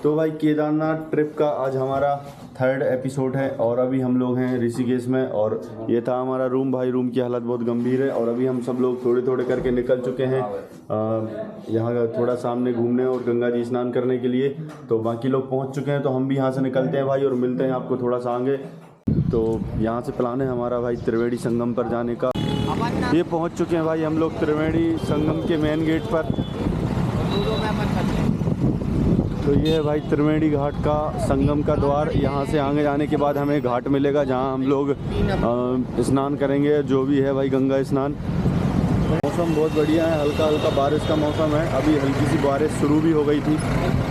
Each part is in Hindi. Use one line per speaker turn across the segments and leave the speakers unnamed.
तो भाई केदारनाथ ट्रिप का आज हमारा 3rd एपिसोड है और अभी हम लोग हैं ऋषिकेश में। और ये था हमारा रूम। भाई रूम की हालत बहुत गंभीर है और अभी हम सब लोग थोड़े थोड़े करके निकल चुके हैं यहाँ थोड़ा सामने घूमने और गंगा जी स्नान करने के लिए। तो बाकी लोग पहुँच चुके हैं, तो हम भी यहाँ से निकलते हैं भाई और मिलते हैं आपको थोड़ा सा आगे। तो यहाँ से प्लान है हमारा भाई त्रिवेणी संगम पर जाने का। ये पहुँच चुके हैं भाई हम लोग त्रिवेणी संगम के मेन गेट पर। तो ये है भाई त्रिवेणी घाट का संगम का द्वार। यहाँ से आगे जाने के बाद हमें घाट मिलेगा जहाँ हम लोग स्नान करेंगे, जो भी है भाई गंगा स्नान। मौसम बहुत बढ़िया है, हल्का हल्का बारिश का मौसम है। अभी हल्की सी बारिश शुरू भी हो गई थी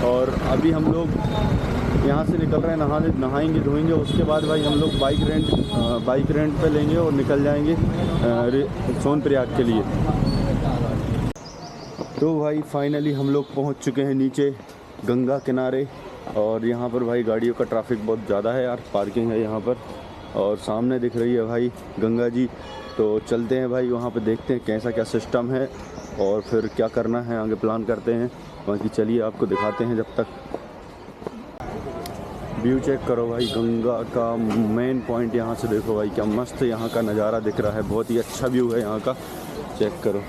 और अभी हम लोग यहाँ से निकल रहे हैं, नहाएंगे धोएंगे। उसके बाद भाई हम लोग बाइक रेंट पे लेंगे और निकल जाएंगे सोनप्रयाग के लिए। तो भाई फाइनली हम लोग पहुँच चुके हैं नीचे गंगा किनारे। और यहाँ पर भाई गाड़ियों का ट्रैफिक बहुत ज़्यादा है यार, पार्किंग है यहाँ पर। और सामने दिख रही है भाई गंगा जी। तो चलते हैं भाई वहाँ पे, देखते हैं कैसा क्या सिस्टम है और फिर क्या करना है आगे प्लान करते हैं। बाकी चलिए आपको दिखाते हैं। जब तक व्यू चेक करो भाई, गंगा का मेन पॉइंट यहाँ से देखो भाई, क्या मस्त यहाँ का नज़ारा दिख रहा है। बहुत ही अच्छा व्यू है यहाँ का, चेक करो।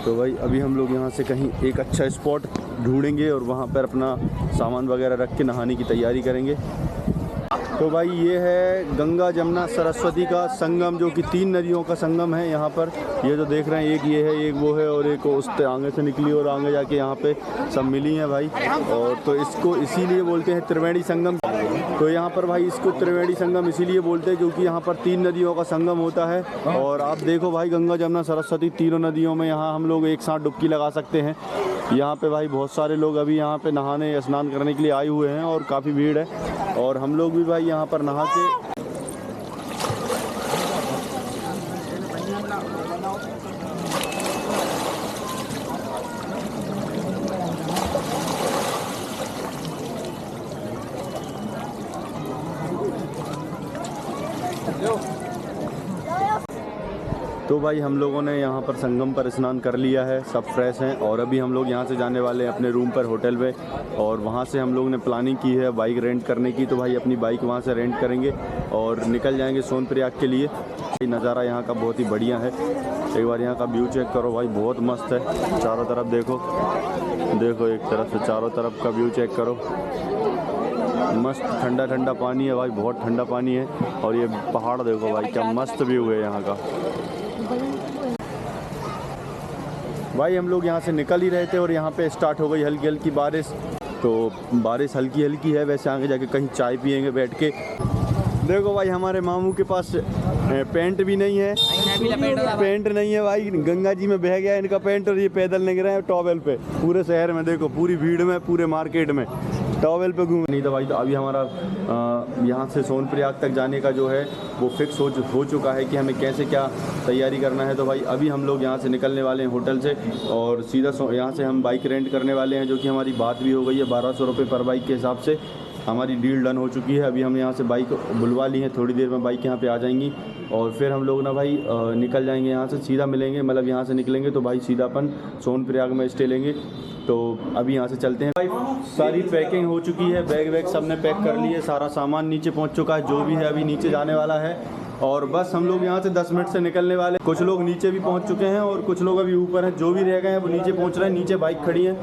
तो भाई अभी हम लोग यहाँ से कहीं एक अच्छा स्पॉट ढूंढेंगे और वहाँ पर अपना सामान वगैरह रख के नहाने की तैयारी करेंगे। तो भाई ये है गंगा जमुना सरस्वती का संगम, जो कि 3 नदियों का संगम है यहाँ पर। ये जो देख रहे हैं, एक ये है, एक वो है और एक उस आगे से निकली और आगे जाके यहाँ पे सब मिली हैं भाई। और तो इसको इसीलिए बोलते हैं त्रिवेणी संगम। तो यहाँ पर भाई इसको त्रिवेणी संगम इसीलिए बोलते हैं क्योंकि यहाँ पर 3 नदियों का संगम होता है। और आप देखो भाई गंगा जमुना सरस्वती तीनों नदियों में यहाँ हम लोग एक साथ डुबकी लगा सकते हैं। यहाँ पे भाई बहुत सारे लोग अभी यहाँ पे नहाने या स्नान करने के लिए आए हुए हैं और काफ़ी भीड़ है। और हम लोग भी भाई यहाँ पर नहा के तो भाई हम लोगों ने यहाँ पर संगम पर स्नान कर लिया है, सब फ्रेश हैं। और अभी हम लोग यहाँ से जाने वाले हैं अपने रूम पर होटल पे। और वहाँ से हम लोग ने प्लानिंग की है बाइक रेंट करने की। तो भाई अपनी बाइक वहाँ से रेंट करेंगे और निकल जाएंगे सोनप्रयाग के लिए। नज़ारा यहाँ का बहुत ही बढ़िया है, एक बार यहाँ का व्यू चेक करो भाई, बहुत मस्त है। चारों तरफ देखो एक तरफ से चारों तरफ का व्यू चेक करो। मस्त ठंडा ठंडा पानी है भाई, बहुत ठंडा पानी है। और ये पहाड़ देखो भाई, क्या मस्त व्यू है यहाँ का। भाई हम लोग यहाँ से निकल ही रहे थे और यहाँ पे स्टार्ट हो गई हल्की हल्की बारिश। तो बारिश हल्की हल्की है, वैसे आगे जाके कहीं चाय पियेंगे बैठ के। देखो भाई हमारे मामू के पास पेंट भी नहीं है, पेंट नहीं है भाई, गंगा जी में बह गया इनका पेंट और ये पैदल निकल रहे हैं टॉवेल पे। पूरे शहर में देखो, पूरी भीड़ में, पूरे मार्केट में टॉवेल पे घूम नहीं था भाई। तो अभी हमारा यहाँ से सोनप्रयाग तक जाने का जो है वो फिक्स हो चुका है कि हमें कैसे क्या तैयारी करना है। तो भाई अभी हम लोग यहाँ से निकलने वाले हैं होटल से और सीधा यहाँ से हम बाइक रेंट करने वाले हैं, जो कि हमारी बात भी हो गई है। 1200 रुपये पर बाइक के हिसाब से हमारी डील डन हो चुकी है। अभी हम यहाँ से बाइक बुलवा ली है, थोड़ी देर में बाइक यहाँ पे आ जाएंगी और फिर हम लोग ना भाई निकल जाएंगे यहाँ से, सीधा मिलेंगे। मतलब यहाँ से निकलेंगे तो भाई सीधा अपन सोनप्रयाग में स्टे लेंगे। तो अभी यहाँ से चलते हैं भाई। सारी पैकिंग हो चुकी है, बैग वैग सब ने पैक कर लिए, सारा सामान नीचे पहुँच चुका है, जो भी है अभी नीचे जाने वाला है। और बस हम लोग यहाँ से 10 मिनट से निकलने वाले। कुछ लोग नीचे भी पहुँच चुके हैं और कुछ लोग अभी ऊपर हैं, जो भी रह गए हैं वो नीचे पहुँच रहे हैं। नीचे बाइक खड़ी है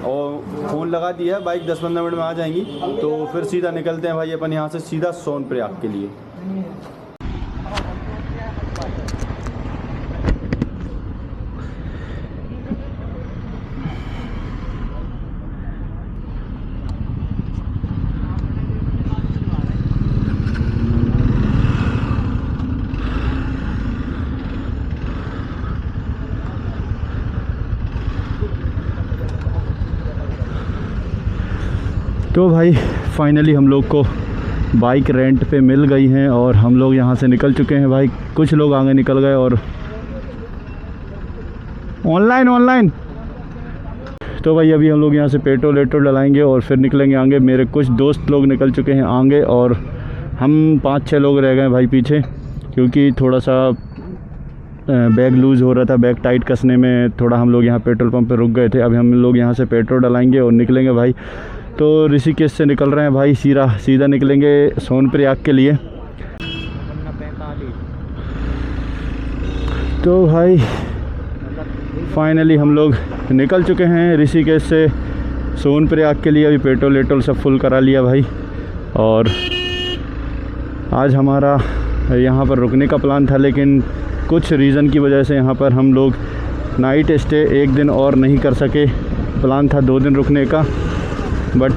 और फ़ोन लगा दिया है, बाइक 10-15 मिनट में आ जाएंगी। तो फिर सीधा निकलते हैं भाई अपन यहाँ से सीधा सोनप्रयाग के लिए। तो भाई फाइनली हम लोग को बाइक रेंट पे मिल गई हैं और हम लोग यहाँ से निकल चुके हैं भाई। कुछ लोग आगे निकल गए और ऑनलाइन तो भाई अभी हम लोग यहाँ से पेट्रोल वेट्रोल डलाएंगे और फिर निकलेंगे आगे। मेरे कुछ दोस्त लोग निकल चुके हैं आगे और हम 5-6 लोग रह गए भाई पीछे, क्योंकि थोड़ा सा बैग लूज़ हो रहा था। बैग टाइट कसने में थोड़ा हम लोग यहाँ पेट्रोल पंप पे रुक गए थे। अभी हम लोग यहाँ से पेट्रोल डलाएंगे और निकलेंगे भाई। तो ऋषिकेश से निकल रहे हैं भाई, सीधा निकलेंगे सोनप्रयाग के लिए। तो भाई फाइनली हम लोग निकल चुके हैं ऋषिकेश से सोनप्रयाग के लिए। अभी पेट्रोल वेट्रोल सब फुल करा लिया भाई, और आज हमारा यहाँ पर रुकने का प्लान था, लेकिन कुछ रीज़न की वजह से यहाँ पर हम लोग नाइट स्टे 1 दिन और नहीं कर सके। प्लान था 2 दिन रुकने का, बट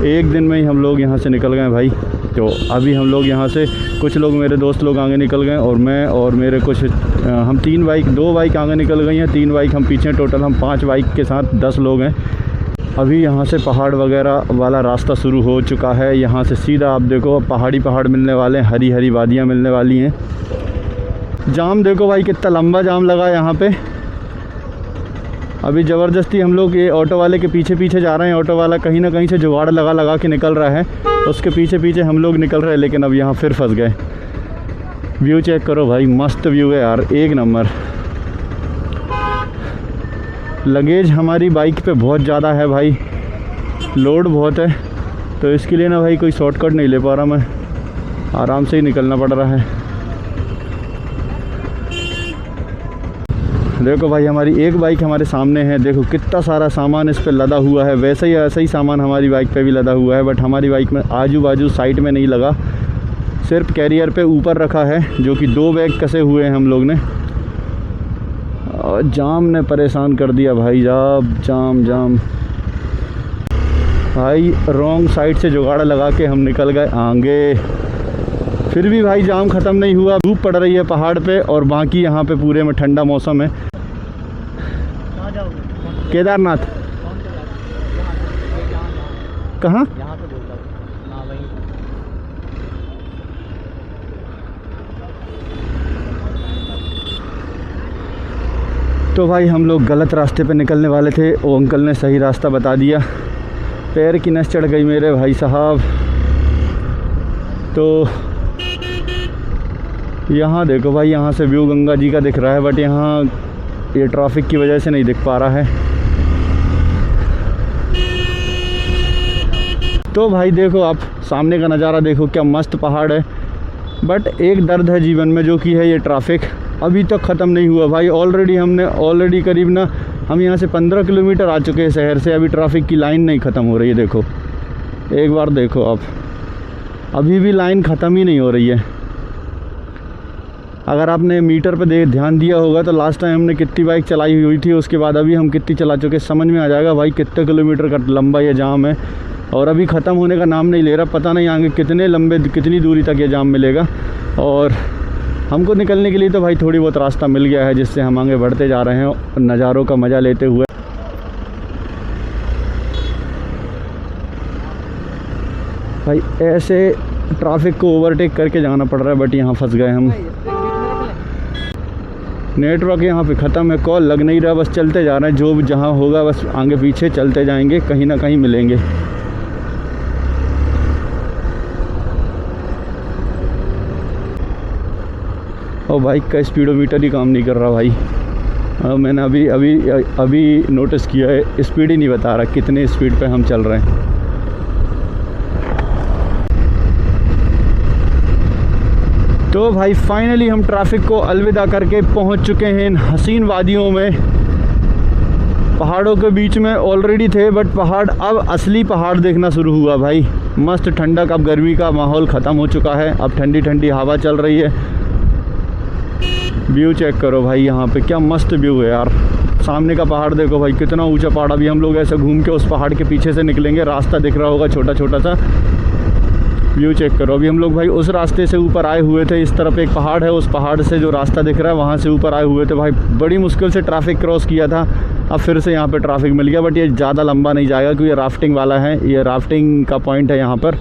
1 दिन में ही हम लोग यहाँ से निकल गए भाई। तो अभी हम लोग यहाँ से, कुछ लोग मेरे दोस्त लोग आगे निकल गए और मैं और मेरे कुछ हम 2 बाइक आगे निकल गई हैं, 3 बाइक हम पीछे। टोटल हम 5 बाइक के साथ 10 लोग हैं। अभी यहाँ से पहाड़ वगैरह वाला रास्ता शुरू हो चुका है। यहाँ से सीधा आप देखो पहाड़ मिलने वाले हैं, हरी हरी वादियाँ मिलने वाली हैं। जाम देखो भाई कितना लंबा जाम लगा है यहाँ पे। अभी ज़बरदस्ती हम लोग ये ऑटो वाले के पीछे जा रहे हैं। ऑटो वाला कहीं ना कहीं से जुगाड़ लगा के निकल रहा है, उसके पीछे हम लोग निकल रहे हैं, लेकिन अब यहाँ फिर फंस गए। व्यू चेक करो भाई, मस्त व्यू है यार, 1 नंबर। लगेज हमारी बाइक पे बहुत ज़्यादा है भाई, लोड बहुत है, तो इसके लिए ना भाई कोई शॉर्टकट नहीं ले पा रहा मैं, आराम से ही निकलना पड़ रहा है। देखो भाई हमारी एक बाइक हमारे सामने है, देखो कितना सारा सामान इस पे लदा हुआ है। वैसे ही ऐसा ही सामान हमारी बाइक पे भी लदा हुआ है, बट हमारी बाइक में आजू बाजू साइड में नहीं लगा, सिर्फ कैरियर पे ऊपर रखा है, जो कि 2 बैग कसे हुए हैं हम लोग ने। और जाम ने परेशान कर दिया भाई, जाम भाई। रॉन्ग साइड से जुगाड़ लगा के हम निकल गए आगे, फिर भी भाई जाम ख़त्म नहीं हुआ। धूप पड़ रही है पहाड़ पे, और बाकी यहाँ पे पूरे में ठंडा मौसम है। केदारनाथ कहाँ? तो भाई हम लोग गलत रास्ते पे निकलने वाले थे, वो अंकल ने सही रास्ता बता दिया। पैर की नस चढ़ गई मेरे भाई साहब। तो यहाँ देखो भाई, यहाँ से व्यू गंगा जी का दिख रहा है, बट यहाँ ये ट्रैफिक की वजह से नहीं दिख पा रहा है। तो भाई देखो आप सामने का नज़ारा देखो, क्या मस्त पहाड़ है। बट एक दर्द है जीवन में, जो कि है ये ट्रैफिक अभी तक ख़त्म नहीं हुआ भाई। ऑलरेडी करीब ना हम यहाँ से 15 किलोमीटर आ चुके हैं शहर से, अभी ट्रैफिक की लाइन नहीं ख़त्म हो रही है। देखो एक बार देखो आप, अभी भी लाइन ख़त्म ही नहीं हो रही है। अगर आपने मीटर पे ध्यान दिया होगा तो लास्ट टाइम हमने कितनी बाइक चलाई हुई थी, उसके बाद अभी हम कितनी चला चुके, समझ में आ जाएगा भाई कितने किलोमीटर का लंबा ये जाम है। और अभी ख़त्म होने का नाम नहीं ले रहा, पता नहीं आगे कितनी दूरी तक ये जाम मिलेगा। और हमको निकलने के लिए तो भाई थोड़ी बहुत रास्ता मिल गया है, जिससे हम आगे बढ़ते जा रहे हैं नज़ारों का मज़ा लेते हुए। भाई ऐसे ट्रैफिक को ओवरटेक करके जाना पड़ रहा है, बट यहाँ फंस गए हम। नेटवर्क यहाँ पे ख़त्म है, कॉल लग नहीं रहा, बस चलते जा रहे हैं। जो भी जहाँ होगा बस आगे पीछे चलते जाएंगे, कहीं ना कहीं मिलेंगे। और बाइक का स्पीडोमीटर ही काम नहीं कर रहा भाई। मैंने अभी नोटिस किया है, स्पीड ही नहीं बता रहा कितने स्पीड पे हम चल रहे हैं। तो भाई फाइनली हम ट्रैफिक को अलविदा करके पहुंच चुके हैं इन हसीन वादियों में। पहाड़ों के बीच में ऑलरेडी थे, बट पहाड़ अब असली पहाड़ देखना शुरू हुआ भाई। मस्त ठंडक, अब गर्मी का माहौल ख़त्म हो चुका है, अब ठंडी ठंडी हवा चल रही है। व्यू चेक करो भाई, यहाँ पे क्या मस्त व्यू है यार। सामने का पहाड़ देखो भाई, कितना ऊंचा पहाड़। अभी हम लोग ऐसे घूम के उस पहाड़ के पीछे से निकलेंगे, रास्ता दिख रहा होगा छोटा छोटा सा। व्यू चेक करो, अभी हम लोग भाई उस रास्ते से ऊपर आए हुए थे। इस तरफ एक पहाड़ है, उस पहाड़ से जो रास्ता दिख रहा है वहाँ से ऊपर आए हुए थे भाई। बड़ी मुश्किल से ट्रैफिक क्रॉस किया था, अब फिर से यहाँ पे ट्रैफिक मिल गया। बट ये ज़्यादा लंबा नहीं जाएगा, क्योंकि ये राफ्टिंग वाला है, ये राफ्टिंग का पॉइंट है यहाँ पर।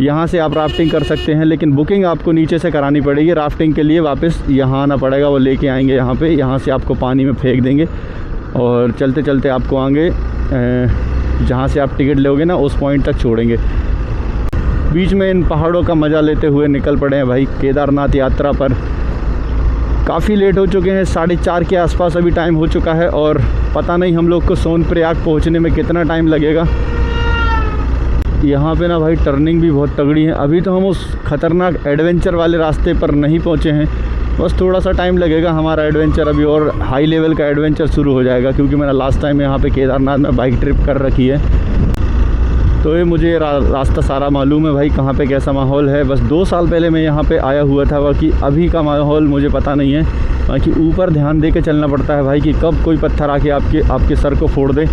यहाँ से आप राफ्टिंग कर सकते हैं, लेकिन बुकिंग आपको नीचे से करानी पड़ेगी। राफ्टिंग के लिए वापस यहाँ आना पड़ेगा, वो लेके आएंगे यहाँ पे, यहाँ से आपको पानी में फेंक देंगे। और चलते चलते आपको आगे जहाँ से आप टिकट लोगे ना उस पॉइंट तक छोड़ेंगे। बीच में इन पहाड़ों का मज़ा लेते हुए निकल पड़े हैं भाई केदारनाथ यात्रा पर। काफ़ी लेट हो चुके हैं, 4:30 के आसपास अभी टाइम हो चुका है और पता नहीं हम लोग को सोनप्रयाग पहुंचने में कितना टाइम लगेगा। यहाँ पे ना भाई टर्निंग भी बहुत तगड़ी है। अभी तो हम उस ख़तरनाक एडवेंचर वाले रास्ते पर नहीं पहुँचे हैं, बस थोड़ा सा टाइम लगेगा हमारा एडवेंचर अभी और हाई लेवल का एडवेंचर शुरू हो जाएगा, क्योंकि मैंने लास्ट टाइम यहाँ पे केदारनाथ में बाइक ट्रिप कर रखी है, तो ये मुझे रास्ता सारा मालूम है भाई कहाँ पे कैसा माहौल है। बस 2 साल पहले मैं यहाँ पे आया हुआ था, बाकी अभी का माहौल मुझे पता नहीं है। बाकी ऊपर ध्यान दे के चलना पड़ता है भाई कि कब कोई पत्थर आके आपके सर को फोड़ दे।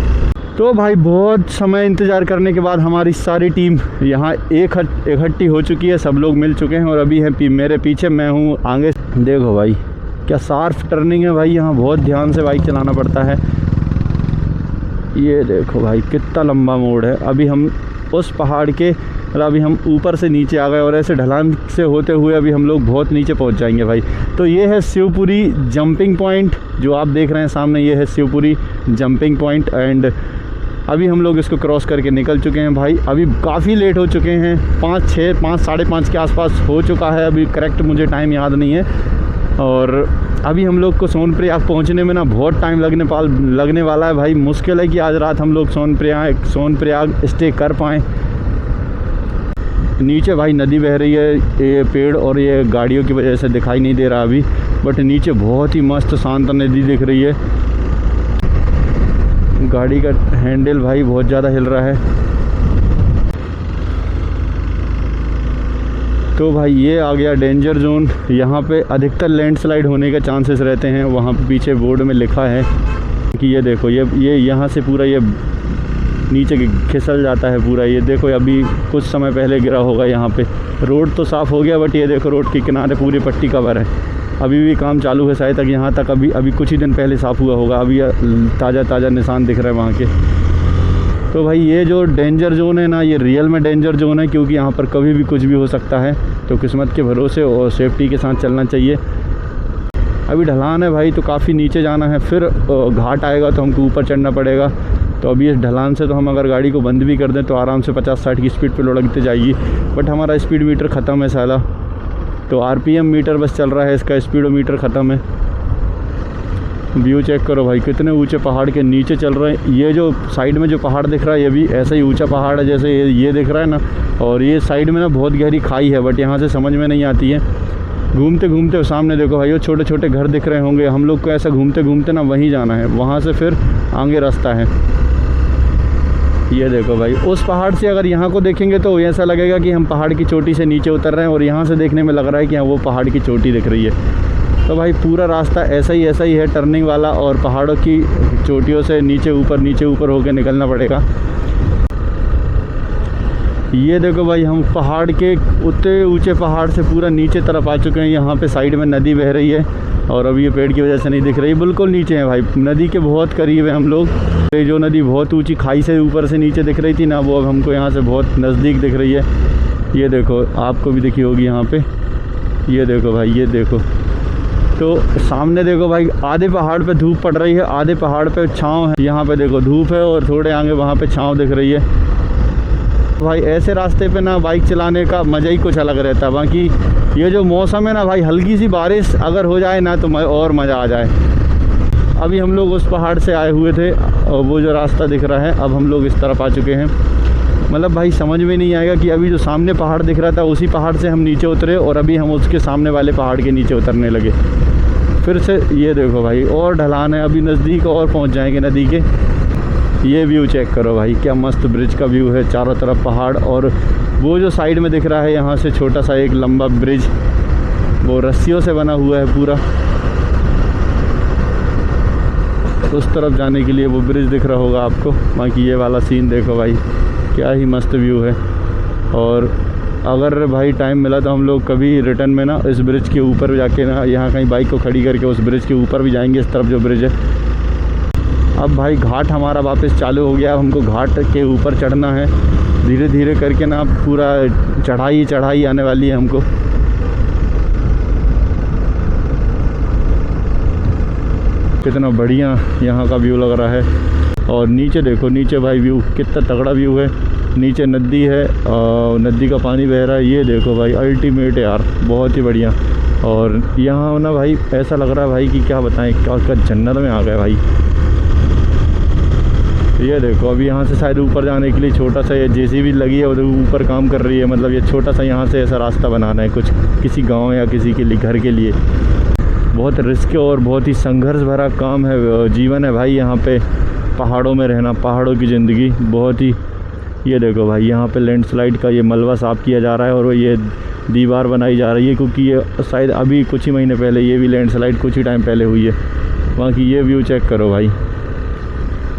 तो भाई बहुत समय इंतज़ार करने के बाद हमारी सारी टीम यहाँ इकट्ठी हो चुकी है, सब लोग मिल चुके हैं और अभी है मेरे पीछे, मैं हूँ आगे। देखो भाई क्या शार्प टर्निंग है भाई, यहाँ बहुत ध्यान से बाइक चलाना पड़ता है। ये देखो भाई कितना लंबा मोड़ है। अभी हम उस पहाड़ के अभी हम ऊपर से नीचे आ गए और ऐसे ढलान से होते हुए अभी हम लोग बहुत नीचे पहुंच जाएंगे भाई। तो ये है शिवपुरी जंपिंग पॉइंट जो आप देख रहे हैं सामने, ये है शिवपुरी जंपिंग पॉइंट। एंड अभी हम लोग इसको क्रॉस करके निकल चुके हैं भाई। अभी काफ़ी लेट हो चुके हैं, 5 साढ़े 5 के आसपास हो चुका है, अभी करेक्ट मुझे टाइम याद नहीं है। और अभी हम लोग को सोनप्रयाग पहुंचने में ना बहुत टाइम लगने वाला है भाई। मुश्किल है कि आज रात हम लोग सोनप्रयाग स्टे कर पाएँ। नीचे भाई नदी बह रही है, ये पेड़ और ये गाड़ियों की वजह से दिखाई नहीं दे रहा अभी, बट नीचे बहुत ही मस्त शांत नदी दिख रही है। गाड़ी का हैंडल भाई बहुत ज़्यादा हिल रहा है। तो भाई ये आ गया डेंजर जोन। यहाँ पे अधिकतर लैंडस्लाइड होने के चांसेस रहते हैं, वहाँ पीछे बोर्ड में लिखा है कि ये देखो ये यहाँ से पूरा ये नीचे खिसल जाता है पूरा। ये देखो अभी कुछ समय पहले गिरा होगा यहाँ पे। रोड तो साफ़ हो गया, बट ये देखो रोड के किनारे पूरी पट्टी कवर है, अभी भी काम चालू है शायद तक यहाँ तक। अभी कुछ ही दिन पहले साफ़ हुआ होगा, अभी ताज़ा निशान दिख रहा है वहाँ के। तो भाई ये जो डेंजर जोन है ना, ये रियल में डेंजर जोन है, क्योंकि यहाँ पर कभी भी कुछ भी हो सकता है। तो किस्मत के भरोसे और सेफ्टी के साथ चलना चाहिए। अभी ढलान है भाई, तो काफ़ी नीचे जाना है, फिर घाट आएगा तो हमको ऊपर चढ़ना पड़ेगा। तो अभी इस ढलान से तो हम अगर गाड़ी को बंद भी कर दें तो आराम से 50-60 की स्पीड पे लुढ़कते जाएगी, बट हमारा स्पीड मीटर ख़त्म है साला। तो आरपीएम मीटर बस चल रहा है, इसका स्पीडोमीटर ख़त्म है। व्यू चेक करो भाई, कितने ऊंचे पहाड़ के नीचे चल रहे हैं। ये जो साइड में जो पहाड़ दिख रहा है ये भी ऐसा ही ऊंचा पहाड़ है जैसे ये दिख रहा है ना। और ये साइड में ना बहुत गहरी खाई है, बट यहाँ से समझ में नहीं आती है। घूमते घूमते सामने देखो भाई वो छोटे छोटे घर दिख रहे होंगे, हम लोग को ऐसा घूमते घूमते ना वहीं जाना है, वहाँ से फिर आगे रास्ता है। ये देखो भाई उस पहाड़ से अगर यहाँ को देखेंगे तो ऐसा लगेगा कि हम पहाड़ की चोटी से नीचे उतर रहे हैं, और यहाँ से देखने में लग रहा है कि हाँ वो पहाड़ की चोटी दिख रही है। तो भाई पूरा रास्ता ऐसा ही है टर्निंग वाला, और पहाड़ों की चोटियों से नीचे ऊपर होकर निकलना पड़ेगा। ये देखो भाई हम पहाड़ के उतने ऊंचे पहाड़ से पूरा नीचे तरफ आ चुके हैं। यहाँ पे साइड में नदी बह रही है, और अब ये पेड़ की वजह से नहीं दिख रही, बिल्कुल नीचे है भाई, नदी के बहुत करीब है हम लोग। ये जो नदी बहुत ऊंची खाई से ऊपर से नीचे दिख रही थी ना, वो अब हमको यहाँ से बहुत नज़दीक दिख रही है। ये देखो आपको भी दिखी होगी यहाँ पे, ये देखो भाई, ये देखो। तो सामने देखो भाई आधे पहाड़ पे धूप पड़ रही है, आधे पहाड़ पे छाँव है। यहाँ पे देखो धूप है और थोड़े आगे वहाँ पे छाँव दिख रही है। भाई ऐसे रास्ते पे ना बाइक चलाने का मज़ा ही कुछ अलग रहता है। बाकी ये जो मौसम है ना भाई, हल्की सी बारिश अगर हो जाए ना तो और मज़ा आ जाए। अभी हम लोग उस पहाड़ से आए हुए थे और वो जो रास्ता दिख रहा है, अब हम लोग इस तरफ आ चुके हैं। मतलब भाई समझ में नहीं आएगा कि अभी जो सामने पहाड़ दिख रहा था उसी पहाड़ से हम नीचे उतरे, और अभी हम उसके सामने वाले पहाड़ के नीचे उतरने लगे फिर से। ये देखो भाई और ढलान है, अभी नज़दीक और पहुंच जाएंगे नदी के। ये व्यू चेक करो भाई, क्या मस्त ब्रिज का व्यू है, चारों तरफ पहाड़, और वो जो साइड में दिख रहा है यहाँ से छोटा सा एक लंबा ब्रिज, वो रस्सियों से बना हुआ है पूरा। उस तरफ जाने के लिए वो ब्रिज दिख रहा होगा आपको। बाकी ये वाला सीन देखो भाई, क्या ही मस्त व्यू है। और अगर भाई टाइम मिला तो हम लोग कभी रिटर्न में ना इस ब्रिज के ऊपर जाके ना, यहाँ कहीं बाइक को खड़ी करके उस ब्रिज के ऊपर भी जाएंगे, इस तरफ जो ब्रिज है। अब भाई घाट हमारा वापस चालू हो गया, हमको घाट के ऊपर चढ़ना है धीरे धीरे करके ना, पूरा चढ़ाई आने वाली है हमको। कितना बढ़िया यहाँ का व्यू लग रहा है। और नीचे देखो, नीचे भाई व्यू कितना तगड़ा व्यू है। नीचे नदी है और नदी का पानी बह रहा है। ये देखो भाई अल्टीमेट यार, बहुत ही बढ़िया। और यहाँ ना भाई ऐसा लग रहा है भाई कि क्या बताएं, क्या जन्नत में आ गए भाई। ये देखो अभी यहाँ से शायद ऊपर जाने के लिए छोटा सा ये जेसीबी लगी है, उधर ऊपर काम कर रही है। मतलब ये छोटा सा यहाँ से ऐसा रास्ता बनाना है कुछ किसी गांव या किसी के लिए घर के लिए। बहुत रिस्क और बहुत ही संघर्ष भरा काम है, जीवन है भाई यहाँ पे। पहाड़ों में रहना, पहाड़ों की ज़िंदगी बहुत ही। ये देखो भाई यहाँ पे लैंडस्लाइड का ये मलबा साफ़ किया जा रहा है और ये दीवार बनाई जा रही है, क्योंकि ये शायद अभी कुछ ही महीने पहले ये भी लैंडस्लाइड कुछ ही टाइम पहले हुई है। वहाँ की ये व्यू चेक करो भाई,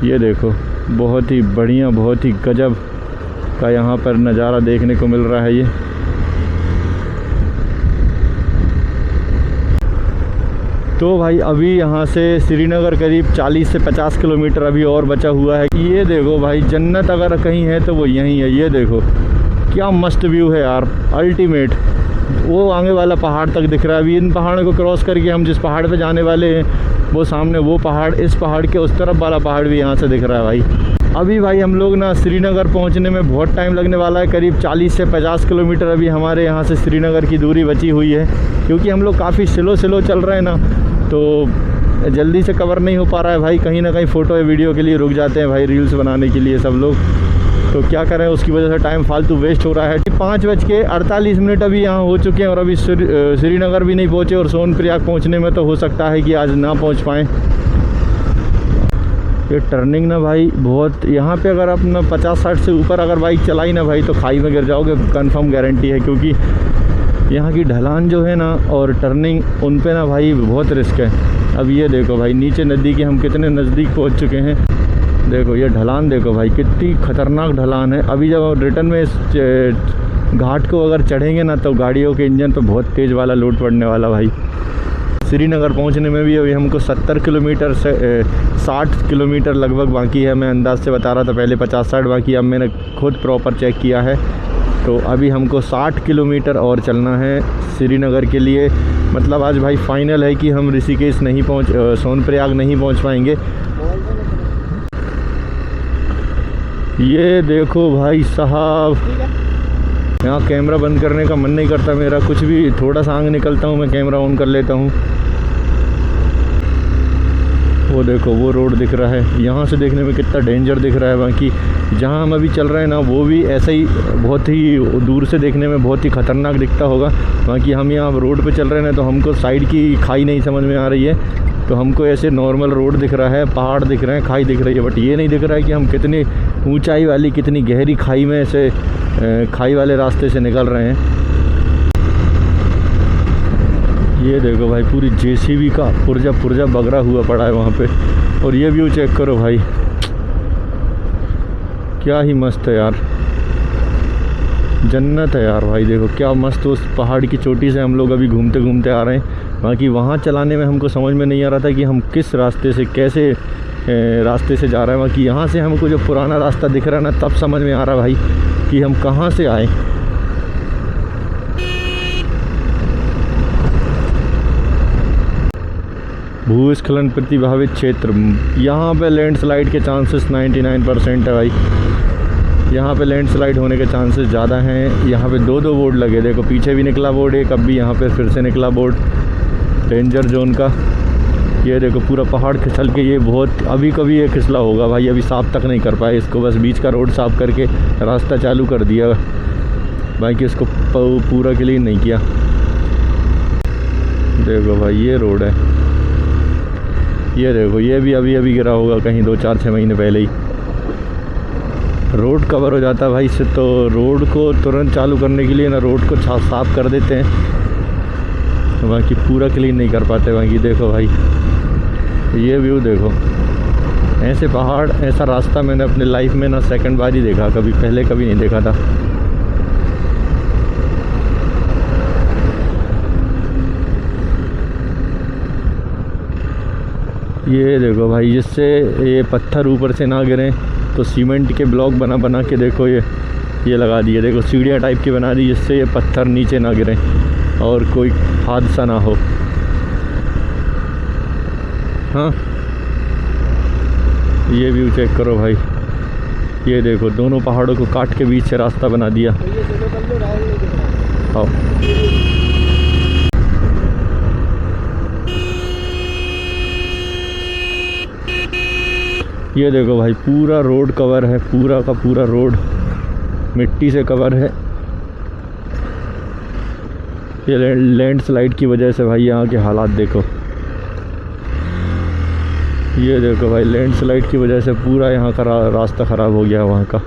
ये देखो बहुत ही बढ़िया, बहुत ही गजब का यहाँ पर नज़ारा देखने को मिल रहा है। ये तो भाई अभी यहाँ से श्रीनगर करीब 40 से 50 किलोमीटर अभी और बचा हुआ है। ये देखो भाई जन्नत अगर कहीं है तो वो यहीं है। ये देखो क्या मस्त व्यू है यार, अल्टीमेट। वो आगे वाला पहाड़ तक दिख रहा है। अभी इन पहाड़ों को क्रॉस करके हम जिस पहाड़ पे जाने वाले हैं वो सामने वो पहाड़, इस पहाड़ के उस तरफ वाला पहाड़ भी यहाँ से दिख रहा है भाई। अभी भाई हम लोग ना श्रीनगर पहुँचने में बहुत टाइम लगने वाला है, करीब 40 से 50 किलोमीटर अभी हमारे यहाँ से श्रीनगर की दूरी बची हुई है। क्योंकि हम लोग काफ़ी स्लो चल रहे हैं ना, तो जल्दी से कवर नहीं हो पा रहा है भाई। कहीं ना कहीं फ़ोटो या वीडियो के लिए रुक जाते हैं भाई, रील्स बनाने के लिए सब लोग। तो क्या करें, उसकी वजह से टाइम फालतू वेस्ट हो रहा है। 5:48 अभी यहाँ हो चुके हैं और अभी श्रीनगर भी नहीं पहुँचे और सोनप्रयाग पहुँचने में तो हो सकता है कि आज ना पहुँच पाएँ। ये टर्निंग ना भाई बहुत, यहाँ पे अगर आप ना 50-60 से ऊपर अगर बाइक चलाई ना भाई तो खाई में गिर जाओगे, कंफर्म गारंटी है। क्योंकि यहाँ की ढलान जो है ना और टर्निंग, उन पे ना भाई बहुत रिस्क है। अब ये देखो भाई नीचे नदी के हम कितने नज़दीक पहुँच चुके हैं। देखो ये ढलान देखो भाई, कितनी ख़तरनाक ढलान है। अभी जब रिटर्न में इस घाट को अगर चढ़ेंगे ना तो गाड़ियों के इंजन पे बहुत तेज़ वाला लोड पड़ने वाला भाई। श्रीनगर पहुंचने में भी अभी हमको 70 किलोमीटर से 60 किलोमीटर लगभग बाकी है। मैं अंदाज़ से बता रहा था पहले 50-60 बाकी, अब मैंने खुद प्रॉपर चेक किया है। तो अभी हमको 60 किलोमीटर और चलना है श्रीनगर के लिए। मतलब आज भाई फाइनल है कि हम ऋषिकेश नहीं सोनप्रयाग नहीं पहुंच पाएंगे। ये देखो भाई साहब, यहाँ कैमरा बंद करने का मन नहीं करता मेरा, कुछ भी थोड़ा सा आगे निकलता हूँ मैं कैमरा ऑन कर लेता हूँ। वो देखो वो रोड दिख रहा है, यहाँ से देखने में कितना डेंजर दिख रहा है। बाकी जहाँ हम अभी चल रहे हैं ना वो भी ऐसा ही, बहुत ही दूर से देखने में बहुत ही ख़तरनाक दिखता होगा। बाकी हम यहाँ रोड पे चल रहे हैं तो हमको साइड की खाई नहीं समझ में आ रही है, तो हमको ऐसे नॉर्मल रोड दिख रहा है, पहाड़ दिख रहे हैं, खाई दिख रही है। बट ये नहीं दिख रहा है कि हम कितनी ऊंचाई वाली, कितनी गहरी खाई में ऐसे खाई वाले रास्ते से निकल रहे हैं। ये देखो भाई पूरी जेसीबी का पुर्जा बगरा हुआ पड़ा है वहाँ पे। और ये व्यू चेक करो भाई, क्या ही मस्त है यार, जन्नत है यार भाई। देखो क्या मस्त, उस पहाड़ की चोटी से हम लोग अभी घूमते घूमते आ रहे हैं। बाकी वहाँ चलाने में हमको समझ में नहीं आ रहा था कि हम किस रास्ते से, कैसे रास्ते से जा रहे हैं। बाकी यहाँ से हमको जो पुराना रास्ता दिख रहा है ना, तब समझ में आ रहा भाई कि हम कहाँ से आए। भूस्खलन प्रभावित क्षेत्र, यहाँ पे लैंडस्लाइड के चांसेस 99% है भाई। यहाँ पे लैंडस्लाइड होने के चांसेस ज़्यादा हैं। यहाँ पे 2 बोर्ड लगे, देखो पीछे भी निकला बोर्ड एक, अब भी यहाँ पे फिर से निकला बोर्ड डेंजर जोन का। ये देखो पूरा पहाड़ खिसल के, ये बहुत अभी कभी ये खिसला होगा भाई, अभी साफ़ तक नहीं कर पाए इसको, बस बीच का रोड साफ़ करके रास्ता चालू कर दिया, बाकी इसको पूरा क्लीन नहीं किया। देखो भाई ये रोड है, ये देखो ये भी अभी गिरा होगा कहीं 2-4-6 महीने पहले ही। रोड कवर हो जाता है भाई इससे, तो रोड को तुरंत चालू करने के लिए ना रोड को साफ़ कर देते हैं, तो बाकी पूरा क्लीन नहीं कर पाते। बाकी देखो भाई ये व्यू देखो, ऐसे पहाड़, ऐसा रास्ता मैंने अपने लाइफ में ना सेकंड बार ही देखा, कभी पहले कभी नहीं देखा था। ये देखो भाई, जिससे ये पत्थर ऊपर से ना गिरें तो सीमेंट के ब्लॉक बना के देखो ये लगा दिए, देखो सीढ़ियाँ टाइप की बना दी, जिससे ये पत्थर नीचे ना गिरें और कोई हादसा ना हो। हाँ ये व्यू चेक करो भाई, ये देखो दोनों पहाड़ों को काट के बीच से रास्ता बना दिया। आओ ये देखो भाई, पूरा रोड कवर है, पूरा का पूरा रोड मिट्टी से कवर है। ये लैंडस्लाइड की वजह से भाई यहाँ के हालात देखो, ये देखो भाई, लैंडस्लाइड की वजह से पूरा यहाँ का रास्ता ख़राब हो गया वहाँ का।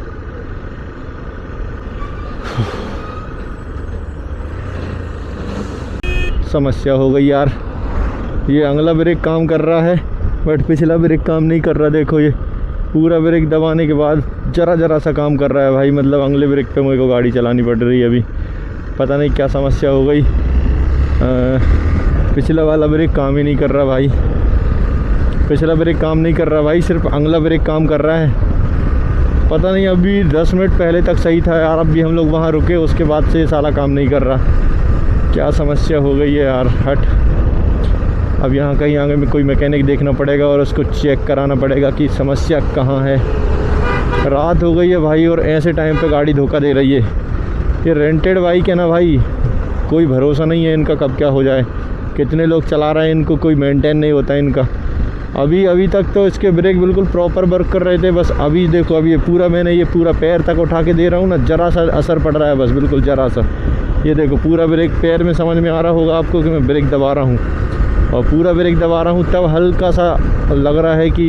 समस्या हो गई यार, ये अगला ब्रेक काम कर रहा है बट पिछला ब्रेक काम नहीं कर रहा। देखो ये पूरा ब्रेक दबाने के बाद जरा सा काम कर रहा है भाई, मतलब अगले ब्रेक पे मुझे को गाड़ी चलानी पड़ रही है। अभी पता नहीं क्या समस्या हो गई, पिछला वाला ब्रेक काम ही नहीं कर रहा भाई, पिछला ब्रेक काम नहीं कर रहा भाई, सिर्फ अगला ब्रेक काम कर रहा है। पता नहीं, अभी 10 मिनट पहले तक सही था यार, अब भी हम लोग वहाँ रुके, उसके बाद से साला काम नहीं कर रहा। क्या समस्या हो गई है यार, हट। अब यहाँ कहीं आगे में कोई मैकेनिक देखना पड़ेगा और उसको चेक कराना पड़ेगा कि समस्या कहाँ है। रात हो गई है भाई और ऐसे टाइम पे गाड़ी धोखा दे रही है। ये रेंटेड बाइक है ना भाई, कोई भरोसा नहीं है इनका कब क्या हो जाए। कितने लोग चला रहे हैं, इनको कोई मेंटेन नहीं होता इनका। अभी तक तो इसके ब्रेक बिल्कुल प्रॉपर वर्क कर रहे थे, बस अभी देखो, अभी ये पूरा मैंने ये पूरा पैर तक उठा के दे रहा हूँ ना, ज़रा सा असर पड़ रहा है बस, बिल्कुल ज़रा सा। ये देखो पूरा ब्रेक पैर में समझ में आ रहा होगा आपको कि मैं ब्रेक दबा रहा हूँ, और पूरा ब्रेक दबा रहा हूँ तब हल्का सा लग रहा है कि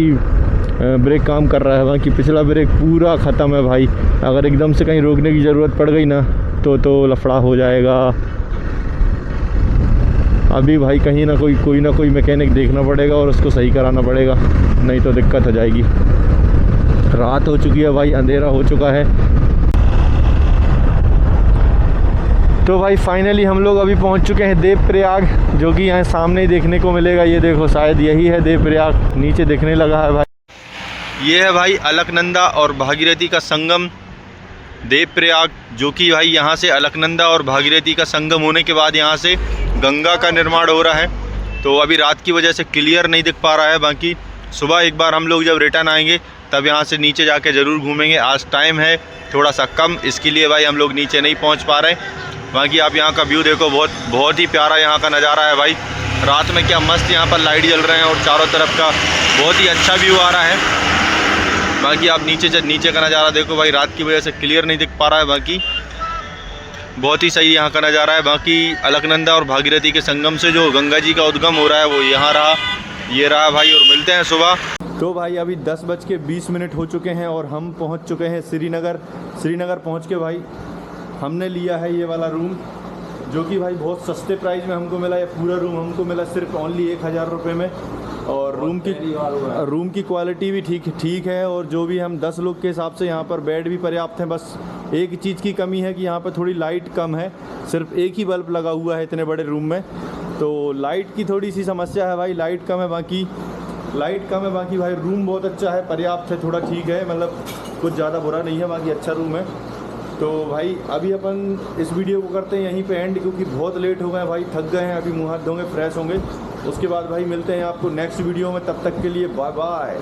ब्रेक काम कर रहा है। बाकी पिछला ब्रेक पूरा ख़त्म है भाई, अगर एकदम से कहीं रोकने की ज़रूरत पड़ गई ना तो लफड़ा हो जाएगा। अभी भाई कहीं ना कोई मैकेनिक देखना पड़ेगा और उसको सही कराना पड़ेगा, नहीं तो दिक्कत हो जाएगी। रात हो चुकी है भाई, अंधेरा हो चुका है। तो भाई फाइनली हम लोग अभी पहुंच चुके हैं देवप्रयाग, जो कि यहाँ सामने ही देखने को मिलेगा। ये देखो शायद यही है देवप्रयाग, नीचे दिखने लगा है भाई। ये है भाई अलकनंदा और भागीरथी का संगम देवप्रयाग, जो कि भाई यहाँ से अलकनंदा और भागीरथी का संगम होने के बाद यहाँ से गंगा का निर्माण हो रहा है। तो अभी रात की वजह से क्लियर नहीं दिख पा रहा है, बाकी सुबह एक बार हम लोग जब रिटर्न आएंगे तब यहाँ से नीचे जाके ज़रूर घूमेंगे। आज टाइम है थोड़ा सा कम, इसके लिए भाई हम लोग नीचे नहीं पहुँच पा रहे हैं। बाकी आप यहाँ का व्यू देखो, बहुत ही प्यारा यहाँ का नज़ारा है भाई। रात में क्या मस्त यहाँ पर लाइट जल रहे हैं और चारों तरफ का बहुत ही अच्छा व्यू आ रहा है। बाकी आप नीचे का नज़ारा देखो भाई, रात की वजह से क्लियर नहीं दिख पा रहा है, बाकी बहुत ही सही यहाँ का नज़ारा है। बाकी अलकनंदा और भागीरथी के संगम से जो गंगा जी का उद्गम हो रहा है वो यहाँ रहा, ये रहा भाई। और मिलते हैं सुबह। तो भाई अभी 10:20 हो चुके हैं और हम पहुँच चुके हैं श्रीनगर पहुँच के भाई हमने लिया है ये वाला रूम, जो कि भाई बहुत सस्ते प्राइस में हमको मिला। ये पूरा रूम हमको मिला सिर्फ ओनली 1000 रुपये में, और रूम की क्वालिटी भी ठीक है। और जो भी हम 10 लोग के हिसाब से यहाँ पर बेड भी पर्याप्त हैं। बस एक चीज़ की कमी है कि यहाँ पर थोड़ी लाइट कम है, सिर्फ एक ही बल्ब लगा हुआ है इतने बड़े रूम में, तो लाइट की थोड़ी सी समस्या है भाई, लाइट कम है। बाकी भाई रूम बहुत अच्छा है, पर्याप्त है, थोड़ा ठीक है, मतलब कुछ ज़्यादा बुरा नहीं है, बाकी अच्छा रूम है। तो भाई अभी अपन इस वीडियो को करते हैं यहीं पे एंड, क्योंकि बहुत लेट हो गए भाई, थक गए हैं। अभी मुँह हाथ धोंगे, फ्रेश होंगे, उसके बाद भाई मिलते हैं आपको नेक्स्ट वीडियो में। तब तक के लिए बाय बाय।